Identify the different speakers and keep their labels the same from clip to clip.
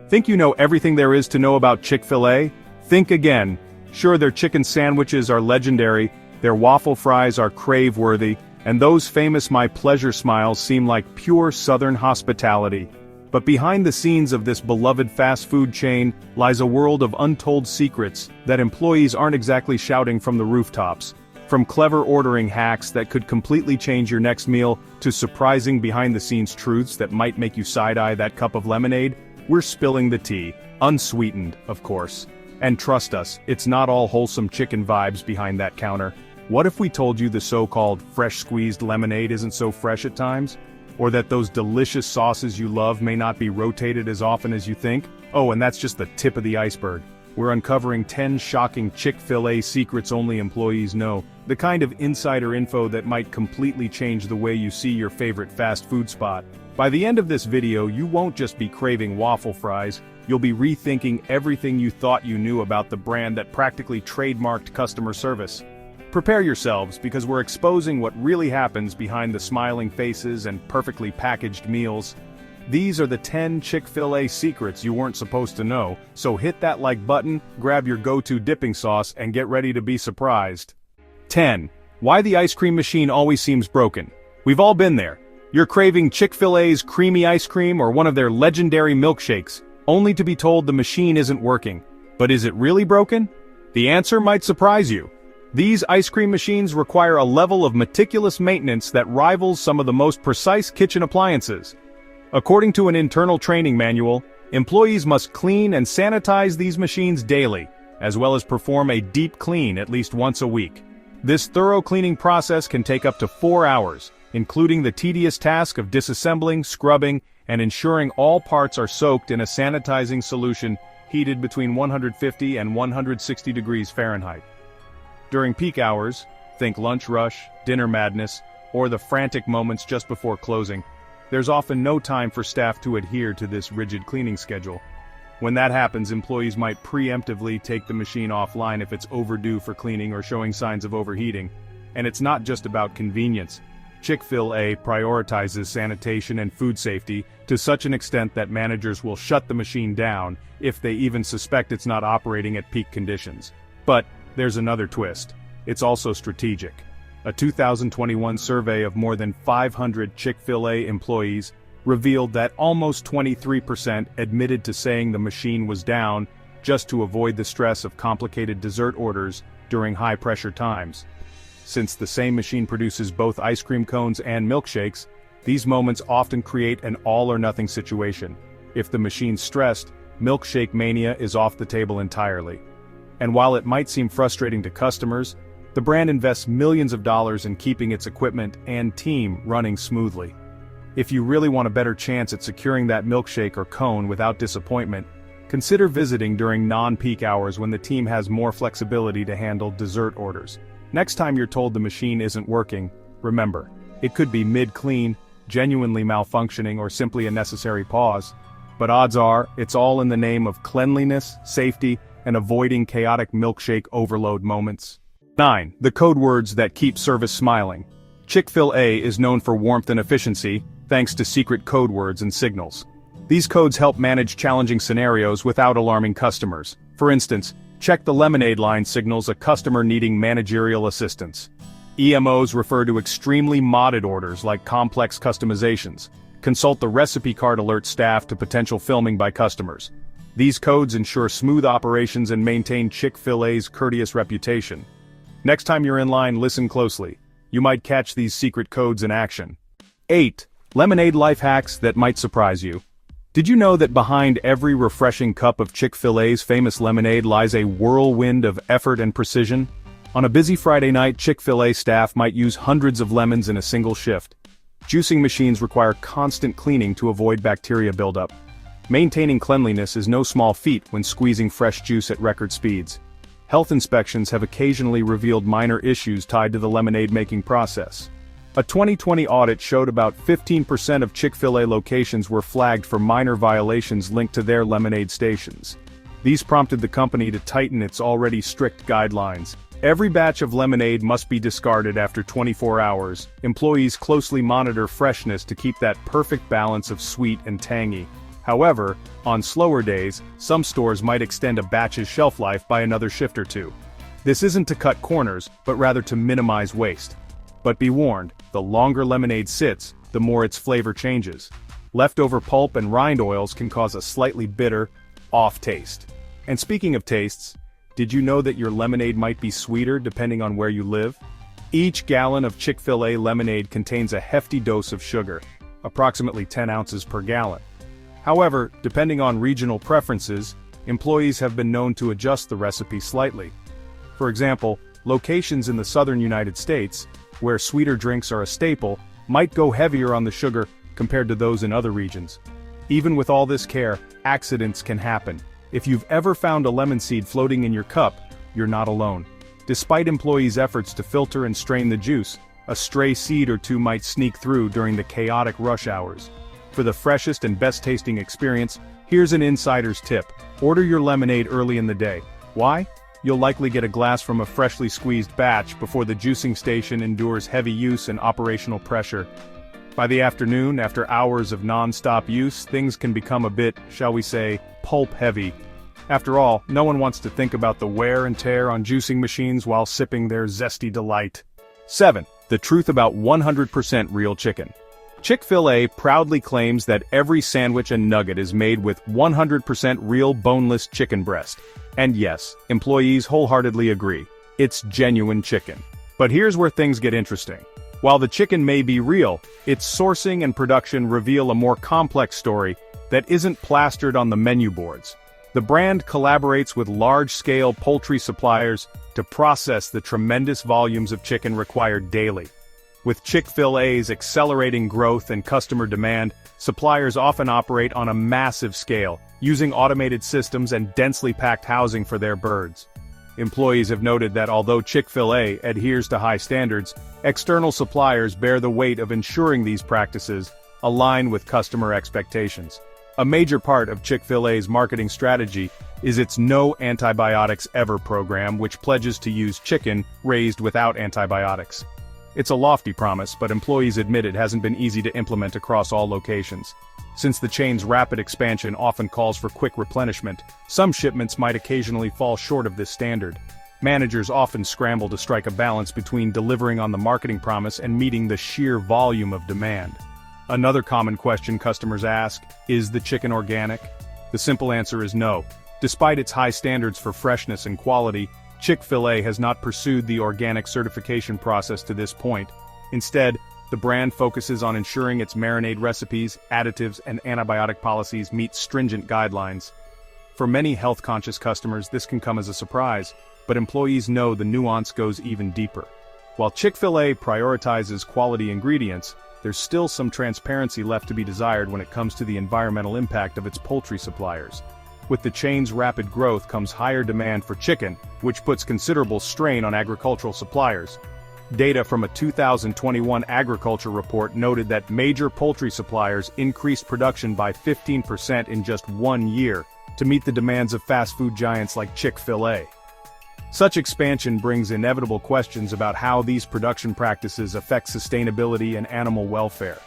Speaker 1: Think you know everything there is to know about Chick-fil-A? Think again. Sure, their chicken sandwiches are legendary, their waffle fries are crave-worthy, and those famous My Pleasure smiles seem like pure Southern hospitality. But behind the scenes of this beloved fast food chain lies a world of untold secrets that employees aren't exactly shouting from the rooftops. From clever ordering hacks that could completely change your next meal to surprising behind-the-scenes truths that might make you side-eye that cup of lemonade, we're spilling the tea, unsweetened, of course. And trust us, it's not all wholesome chicken vibes behind that counter. What if we told you the so-called fresh-squeezed lemonade isn't so fresh at times? Or that those delicious sauces you love may not be rotated as often as you think? Oh, and that's just the tip of the iceberg. We're uncovering 10 shocking Chick-fil-A secrets only employees know, the kind of insider info that might completely change the way you see your favorite fast food spot. By the end of this video, you won't just be craving waffle fries, you'll be rethinking everything you thought you knew about the brand that practically trademarked customer service. Prepare yourselves, because we're exposing what really happens behind the smiling faces and perfectly packaged meals. These are the 10 Chick-fil-A secrets you weren't supposed to know, so hit that like button, grab your go-to dipping sauce, and get ready to be surprised. 10. Why the ice cream machine always seems broken. We've all been there. You're craving Chick-fil-A's creamy ice cream or one of their legendary milkshakes, only to be told the machine isn't working. But is it really broken? The answer might surprise you. These ice cream machines require a level of meticulous maintenance that rivals some of the most precise kitchen appliances. According to an internal training manual, employees must clean and sanitize these machines daily, as well as perform a deep clean at least once a week. This thorough cleaning process can take up to 4 hours, including the tedious task of disassembling, scrubbing, and ensuring all parts are soaked in a sanitizing solution heated between 150 and 160 degrees Fahrenheit. During peak hours, think lunch rush, dinner madness, or the frantic moments just before closing, there's often no time for staff to adhere to this rigid cleaning schedule. When that happens, employees might preemptively take the machine offline if it's overdue for cleaning or showing signs of overheating. And it's not just about convenience. Chick-fil-A prioritizes sanitation and food safety to such an extent that managers will shut the machine down if they even suspect it's not operating at peak conditions. But there's another twist. It's also strategic. A 2021 survey of more than 500 Chick-fil-A employees revealed that almost 23% admitted to saying the machine was down just to avoid the stress of complicated dessert orders during high-pressure times. Since the same machine produces both ice cream cones and milkshakes, these moments often create an all-or-nothing situation. If the machine's stressed, milkshake mania is off the table entirely. And while it might seem frustrating to customers, the brand invests millions of dollars in keeping its equipment and team running smoothly. If you really want a better chance at securing that milkshake or cone without disappointment, consider visiting during non-peak hours when the team has more flexibility to handle dessert orders. Next time you're told the machine isn't working, remember, it could be mid-clean, genuinely malfunctioning, or simply a necessary pause. But odds are, it's all in the name of cleanliness, safety, and avoiding chaotic milkshake overload moments. 9. The code words that keep service smiling. Chick-fil-A is known for warmth and efficiency, thanks to secret code words and signals. These codes help manage challenging scenarios without alarming customers. For instance, check the lemonade line signals a customer needing managerial assistance. EMOs refer to extremely modded orders like complex customizations. Consult the recipe card alert staff to potential filming by customers. These codes ensure smooth operations and maintain Chick-fil-A's courteous reputation. Next time you're in line, listen closely. You might catch these secret codes in action. 8. Lemonade life hacks that might surprise you. Did you know that behind every refreshing cup of Chick-fil-A's famous lemonade lies a whirlwind of effort and precision? On a busy Friday night, Chick-fil-A staff might use hundreds of lemons in a single shift. Juicing machines require constant cleaning to avoid bacteria buildup. Maintaining cleanliness is no small feat when squeezing fresh juice at record speeds. Health inspections have occasionally revealed minor issues tied to the lemonade-making process. A 2020 audit showed about 15% of Chick-fil-A locations were flagged for minor violations linked to their lemonade stations. These prompted the company to tighten its already strict guidelines. Every batch of lemonade must be discarded after 24 hours. Employees closely monitor freshness to keep that perfect balance of sweet and tangy. However, on slower days, some stores might extend a batch's shelf life by another shift or two. This isn't to cut corners, but rather to minimize waste. But be warned, the longer lemonade sits, the more its flavor changes. Leftover pulp and rind oils can cause a slightly bitter, off taste. And speaking of tastes, did you know that your lemonade might be sweeter depending on where you live? Each gallon of Chick-fil-A lemonade contains a hefty dose of sugar, approximately 10 ounces per gallon. However, depending on regional preferences, employees have been known to adjust the recipe slightly. For example, locations in the southern United States, where sweeter drinks are a staple, might go heavier on the sugar compared to those in other regions. Even with all this care, accidents can happen. If you've ever found a lemon seed floating in your cup, you're not alone. Despite employees' efforts to filter and strain the juice, a stray seed or two might sneak through during the chaotic rush hours. For the freshest and best-tasting experience, here's an insider's tip. Order your lemonade early in the day. Why? You'll likely get a glass from a freshly squeezed batch before the juicing station endures heavy use and operational pressure. By the afternoon, after hours of non-stop use, things can become a bit, shall we say, pulp-heavy. After all, no one wants to think about the wear and tear on juicing machines while sipping their zesty delight. 7. The truth about 100% real chicken. Chick-fil-A proudly claims that every sandwich and nugget is made with 100% real boneless chicken breast. And yes, employees wholeheartedly agree. It's genuine chicken. But here's where things get interesting. While the chicken may be real, its sourcing and production reveal a more complex story that isn't plastered on the menu boards. The brand collaborates with large-scale poultry suppliers to process the tremendous volumes of chicken required daily. With Chick-fil-A's accelerating growth and customer demand, suppliers often operate on a massive scale, using automated systems and densely packed housing for their birds. Employees have noted that although Chick-fil-A adheres to high standards, external suppliers bear the weight of ensuring these practices align with customer expectations. A major part of Chick-fil-A's marketing strategy is its No Antibiotics Ever program, which pledges to use chicken raised without antibiotics. It's a lofty promise, but employees admit it hasn't been easy to implement across all locations. Since the chain's rapid expansion often calls for quick replenishment, some shipments might occasionally fall short of this standard. Managers often scramble to strike a balance between delivering on the marketing promise and meeting the sheer volume of demand. Another common question customers ask, is the chicken organic? The simple answer is no. Despite its high standards for freshness and quality, Chick-fil-A has not pursued the organic certification process to this point. Instead, the brand focuses on ensuring its marinade recipes, additives, and antibiotic policies meet stringent guidelines. For many health-conscious customers, this can come as a surprise, but employees know the nuance goes even deeper. While Chick-fil-A prioritizes quality ingredients, there's still some transparency left to be desired when it comes to the environmental impact of its poultry suppliers. With the chain's rapid growth comes higher demand for chicken, which puts considerable strain on agricultural suppliers. Data from a 2021 agriculture report noted that major poultry suppliers increased production by 15% in just 1 year to meet the demands of fast food giants like Chick-fil-A. Such expansion brings inevitable questions about how these production practices affect sustainability and animal welfare.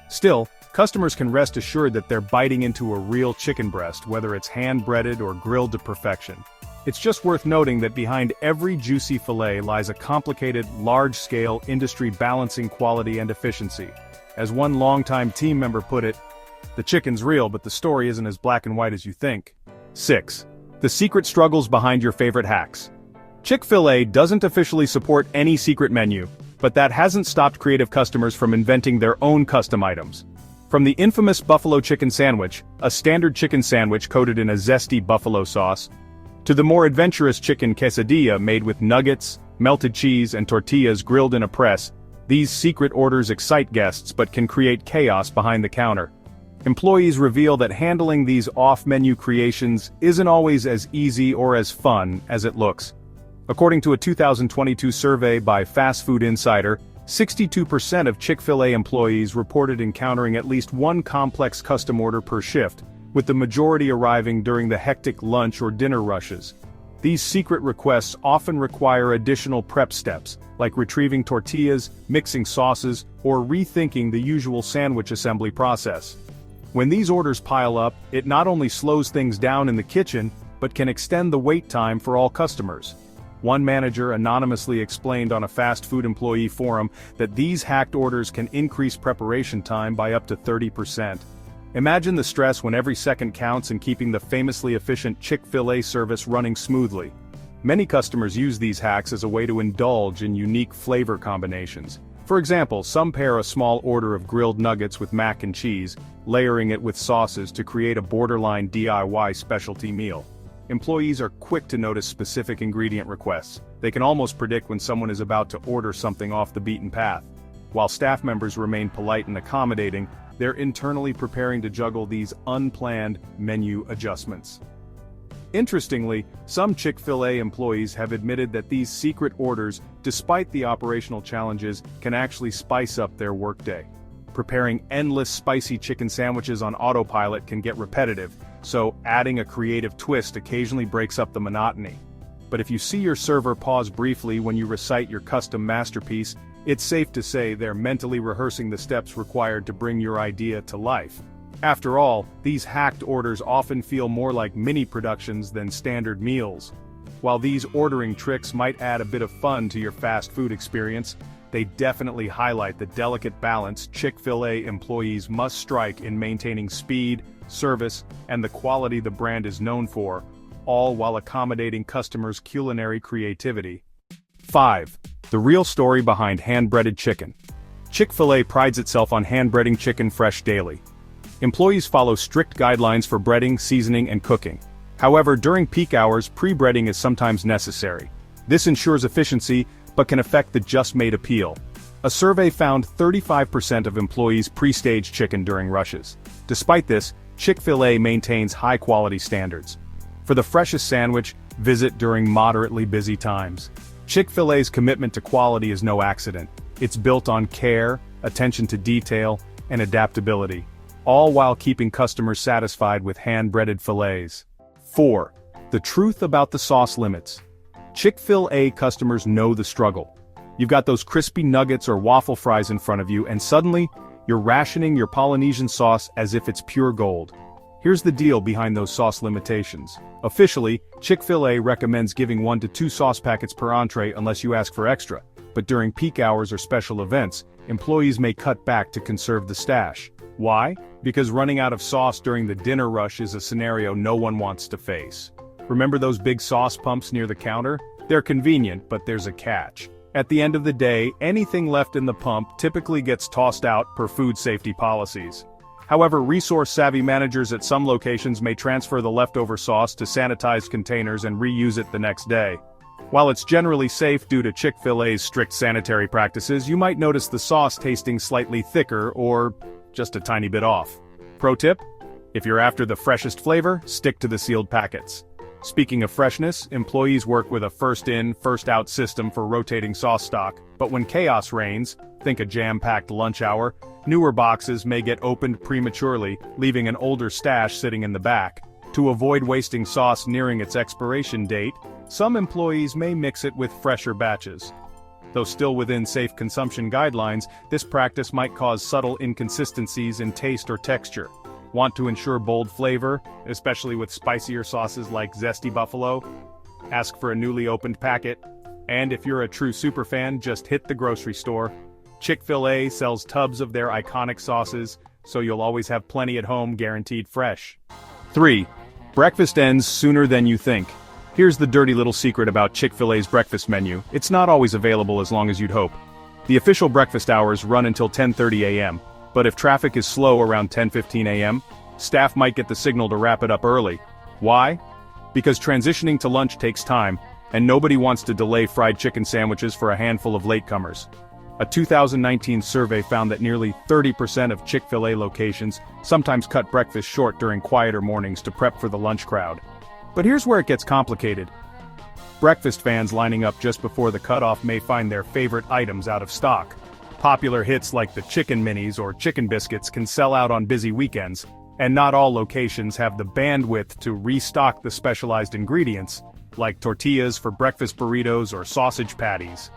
Speaker 1: Still, customers can rest assured that they're biting into a real chicken breast, whether it's hand-breaded or grilled to perfection. It's just worth noting that behind every juicy fillet lies a complicated, large-scale industry balancing quality and efficiency. As one longtime team member put it, the chicken's real, but the story isn't as black and white as you think. 6. The secret struggles behind your favorite hacks. Chick-fil-A doesn't officially support any secret menu, but that hasn't stopped creative customers from inventing their own custom items. From the infamous buffalo chicken sandwich, a standard chicken sandwich coated in a zesty buffalo sauce, to the more adventurous chicken quesadilla made with nuggets, melted cheese, and tortillas grilled in a press, these secret orders excite guests but can create chaos behind the counter. Employees reveal that handling these off-menu creations isn't always as easy or as fun as it looks. According to a 2022 survey by Fast Food Insider, 62% of Chick-fil-A employees reported encountering at least one complex custom order per shift, with the majority arriving during the hectic lunch or dinner rushes. These secret requests often require additional prep steps, like retrieving tortillas, mixing sauces, or rethinking the usual sandwich assembly process. When these orders pile up, it not only slows things down in the kitchen, but can extend the wait time for all customers. One manager anonymously explained on a fast food employee forum that these hacked orders can increase preparation time by up to 30%. Imagine the stress when every second counts and keeping the famously efficient Chick-fil-A service running smoothly. Many customers use these hacks as a way to indulge in unique flavor combinations. For example, some pair a small order of grilled nuggets with mac and cheese, layering it with sauces to create a borderline DIY specialty meal. Employees are quick to notice specific ingredient requests. They can almost predict when someone is about to order something off the beaten path. While staff members remain polite and accommodating, they're internally preparing to juggle these unplanned menu adjustments. Interestingly, some Chick-fil-A employees have admitted that these secret orders, despite the operational challenges, can actually spice up their workday. Preparing endless spicy chicken sandwiches on autopilot can get repetitive, so adding a creative twist occasionally breaks up the monotony. But if you see your server pause briefly when you recite your custom masterpiece, it's safe to say they're mentally rehearsing the steps required to bring your idea to life. After all, these hacked orders often feel more like mini-productions than standard meals. While these ordering tricks might add a bit of fun to your fast food experience, they definitely highlight the delicate balance Chick-fil-A employees must strike in maintaining speed, service, and the quality the brand is known for, all while accommodating customers' culinary creativity. 5. The real story behind hand-breaded chicken. Chick-fil-A prides itself on hand-breading chicken fresh daily. Employees follow strict guidelines for breading, seasoning, and cooking. However, during peak hours, pre-breading is sometimes necessary. This ensures efficiency, but can affect the just-made appeal. A survey found 35% of employees pre-stage chicken during rushes. Despite this, Chick-fil-A maintains high-quality standards. For the freshest sandwich, visit during moderately busy times. Chick-fil-A's commitment to quality is no accident. It's built on care, attention to detail, and adaptability, all while keeping customers satisfied with hand-breaded fillets. 4. The truth about the sauce limits. Chick-fil-A customers know the struggle. You've got those crispy nuggets or waffle fries in front of you, and suddenly, you're rationing your Polynesian sauce as if it's pure gold. Here's the deal behind those sauce limitations. Officially, Chick-fil-A recommends giving 1 to 2 sauce packets per entree unless you ask for extra, but during peak hours or special events, employees may cut back to conserve the stash. Why? Because running out of sauce during the dinner rush is a scenario no one wants to face. Remember those big sauce pumps near the counter? They're convenient, but there's a catch. At the end of the day, anything left in the pump typically gets tossed out per food safety policies. However, resource-savvy managers at some locations may transfer the leftover sauce to sanitized containers and reuse it the next day. While it's generally safe due to Chick-fil-A's strict sanitary practices, you might notice the sauce tasting slightly thicker or just a tiny bit off. Pro tip: if you're after the freshest flavor, stick to the sealed packets. Speaking of freshness, employees work with a first-in, first-out system for rotating sauce stock, but when chaos reigns, think a jam-packed lunch hour, newer boxes may get opened prematurely, leaving an older stash sitting in the back. To avoid wasting sauce nearing its expiration date, some employees may mix it with fresher batches. Though still within safe consumption guidelines, this practice might cause subtle inconsistencies in taste or texture. Want to ensure bold flavor, especially with spicier sauces like Zesty Buffalo? Ask for a newly opened packet. And if you're a true superfan, just hit the grocery store. Chick-fil-A sells tubs of their iconic sauces, so you'll always have plenty at home, guaranteed fresh. 3. Breakfast ends sooner than you think. Here's the dirty little secret about Chick-fil-A's breakfast menu: it's not always available as long as you'd hope. The official breakfast hours run until 10:30 a.m., but if traffic is slow around 10:15 a.m., staff might get the signal to wrap it up early. Why? Because transitioning to lunch takes time, and nobody wants to delay fried chicken sandwiches for a handful of latecomers. A 2019 survey found that nearly 30% of Chick-fil-A locations sometimes cut breakfast short during quieter mornings to prep for the lunch crowd. But here's where it gets complicated. Breakfast fans lining up just before the cutoff may find their favorite items out of stock. Popular hits like the chicken minis or chicken biscuits can sell out on busy weekends, and not all locations have the bandwidth to restock the specialized ingredients, like tortillas for breakfast burritos or sausage patties.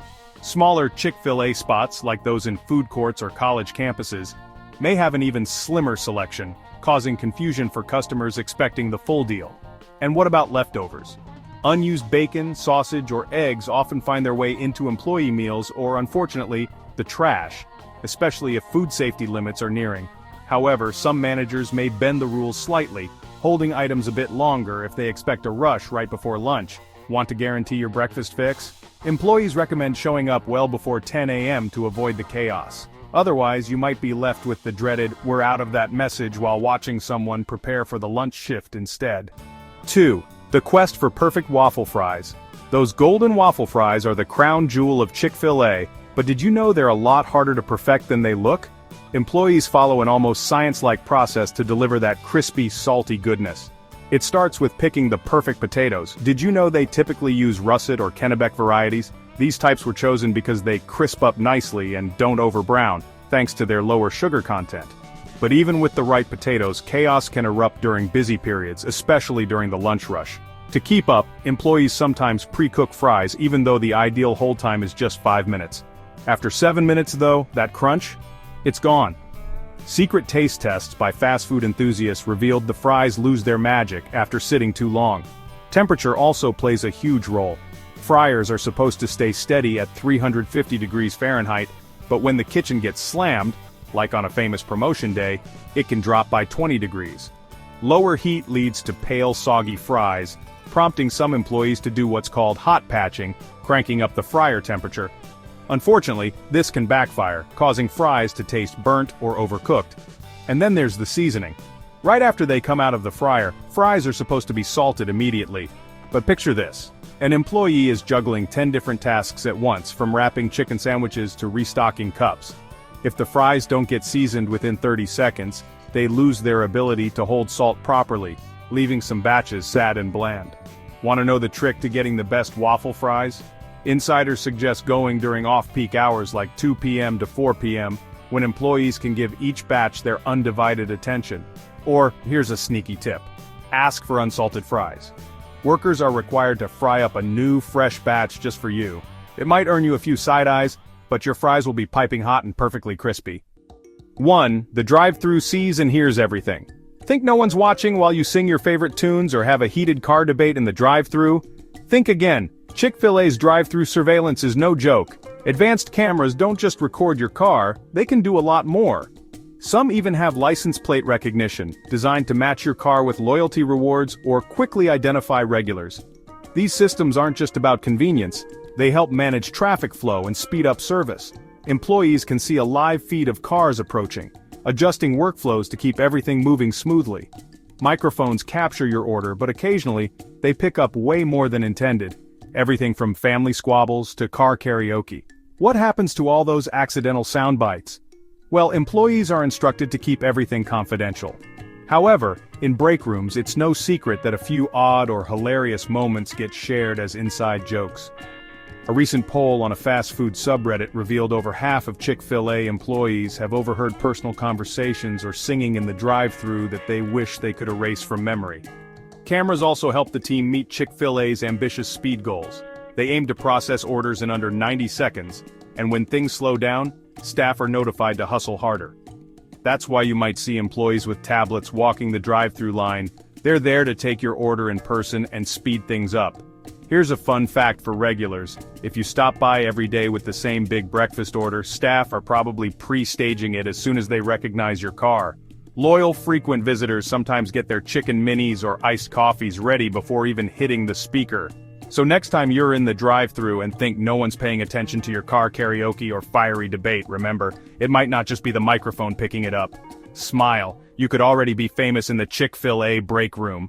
Speaker 1: Smaller Chick-fil-A spots, like those in food courts or college campuses, may have an even slimmer selection, causing confusion for customers expecting the full deal. And what about leftovers? Unused bacon, sausage, or eggs often find their way into employee meals or, unfortunately, the trash, especially if food safety limits are nearing. However, some managers may bend the rules slightly, holding items a bit longer if they expect a rush right before lunch. Want to guarantee your breakfast fix? Employees recommend showing up well before 10 a.m. to avoid the chaos. Otherwise, you might be left with the dreaded "we're out of that" message while watching someone prepare for the lunch shift instead. 2. The quest for perfect waffle fries. Those golden waffle fries are the crown jewel of Chick-fil-A, but did you know they're a lot harder to perfect than they look? Employees follow an almost science-like process to deliver that crispy, salty goodness. It starts with picking the perfect potatoes. Did you know they typically use russet or Kennebec varieties? These types were chosen because they crisp up nicely and don't over-brown, thanks to their lower sugar content. But even with the right potatoes, chaos can erupt during busy periods, especially during the lunch rush. To keep up, employees sometimes pre-cook fries even though the ideal hold time is just 5 minutes. After 7 minutes though, that crunch? It's gone. Secret taste tests by fast food enthusiasts revealed the fries lose their magic after sitting too long. Temperature also plays a huge role. Fryers are supposed to stay steady at 350 degrees Fahrenheit, but when the kitchen gets slammed, like on a famous promotion day, it can drop by 20 degrees. Lower heat leads to pale, soggy fries, prompting some employees to do what's called hot patching, cranking up the fryer temperature. Unfortunately, this can backfire, causing fries to taste burnt or overcooked. And then there's the seasoning. Right after they come out of the fryer, fries are supposed to be salted immediately. But picture this. An employee is juggling 10 different tasks at once, from wrapping chicken sandwiches to restocking cups. If the fries don't get seasoned within 30 seconds, they lose their ability to hold salt properly, leaving some batches sad and bland. Want to know the trick to getting the best waffle fries? Insiders suggest going during off-peak hours like 2 p.m. to 4 p.m., when employees can give each batch their undivided attention. Or, here's a sneaky tip. Ask for unsalted fries. Workers are required to fry up a new, fresh batch just for you. It might earn you a few side eyes, but your fries will be piping hot and perfectly crispy. 1. The drive-thru sees and hears everything. Think no one's watching while you sing your favorite tunes or have a heated car debate in the drive-thru? Think again. Chick-fil-A's drive-thru surveillance is no joke. Advanced cameras don't just record your car, they can do a lot more. Some even have license plate recognition, designed to match your car with loyalty rewards or quickly identify regulars. These systems aren't just about convenience, they help manage traffic flow and speed up service. Employees can see a live feed of cars approaching, adjusting workflows to keep everything moving smoothly. Microphones capture your order, but occasionally, they pick up way more than intended. Everything from family squabbles to car karaoke. What happens to all those accidental sound bites? Well, employees are instructed to keep everything confidential. However, in break rooms, it's no secret that a few odd or hilarious moments get shared as inside jokes. A recent poll on a fast food subreddit revealed over half of Chick-fil-A employees have overheard personal conversations or singing in the drive-thru that they wish they could erase from memory. Cameras also help the team meet Chick-fil-A's ambitious speed goals. They aim to process orders in under 90 seconds, and when things slow down, staff are notified to hustle harder. That's why you might see employees with tablets walking the drive-thru line. They're there to take your order in person and speed things up. Here's a fun fact for regulars. If you stop by every day with the same big breakfast order, staff are probably pre-staging it as soon as they recognize your car. Loyal, frequent visitors sometimes get their chicken minis or iced coffees ready before even hitting the speaker. So next time you're in the drive-thru and think no one's paying attention to your car karaoke or fiery debate, remember, it might not just be the microphone picking it up. Smile, you could already be famous in the Chick-fil-A break room.